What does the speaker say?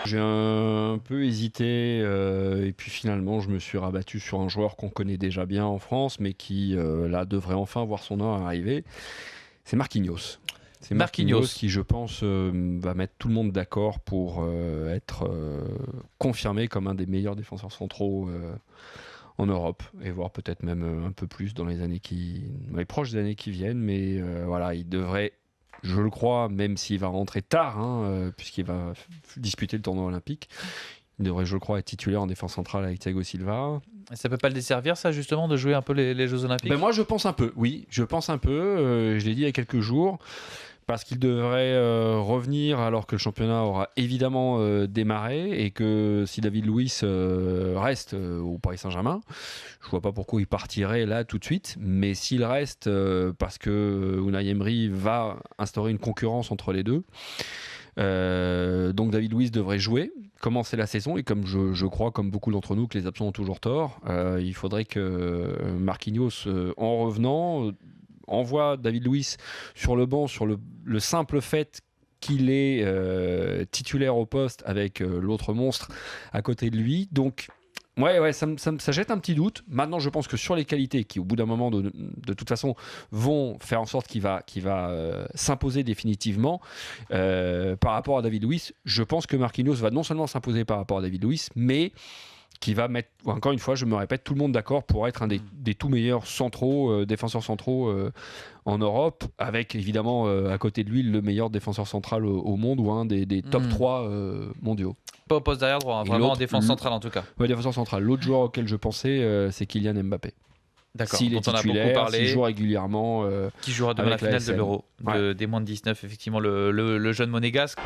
J'ai un peu hésité et puis finalement je me suis rabattu sur un joueur qu'on connaît déjà bien en France mais qui là devrait enfin voir son heure arriver. C'est Marquinhos. C'est Marquinhos qui je pense va mettre tout le monde d'accord pour être confirmé comme un des meilleurs défenseurs centraux en Europe et voire peut-être même un peu plus dans les proches années qui viennent, mais voilà, il devrait, je le crois, même s'il va rentrer tard, puisqu'il va disputer le tournoi olympique, il devrait, je le crois, être titulaire en défense centrale avec Thiago Silva. Et ça peut pas le desservir, ça, justement, de jouer un peu les Jeux Olympiques? Ben moi, je pense un peu, oui, je pense un peu. Je l'ai dit il y a quelques jours, parce qu'il devrait revenir alors que le championnat aura évidemment démarré et que si David Luiz reste au Paris Saint-Germain, je vois pas pourquoi il partirait là tout de suite, mais s'il reste parce que Unai Emery va instaurer une concurrence entre les deux, donc David Luiz devrait jouer, commencer la saison, et comme je crois, comme beaucoup d'entre nous, que les absents ont toujours tort, il faudrait que Marquinhos, en revenant, envoie David Luiz sur le banc sur le simple fait qu'il est titulaire au poste avec l'autre monstre à côté de lui. Donc ouais, ça jette un petit doute. Maintenant, je pense que sur les qualités qui, au bout d'un moment, de toute façon, vont faire en sorte qu'il va s'imposer définitivement par rapport à David Luiz, je pense que Marquinhos va non seulement s'imposer par rapport à David Luiz, mais qui va mettre, encore une fois, je me répète, tout le monde d'accord pour être un des tout meilleurs centraux, défenseurs centraux en Europe, avec évidemment à côté de lui le meilleur défenseur central au monde ou un des top 3 mondiaux. Pas au poste d'arrière droit, vraiment en défense centrale en tout cas. Oui, défenseur central. L'autre joueur auquel je pensais, c'est Kylian Mbappé. D'accord, s'il dont est on a beaucoup titulaire, parlé, s'il joue régulièrement. qui jouera demain la finale de l'Euro, des moins de 19, effectivement, le jeune monégasque.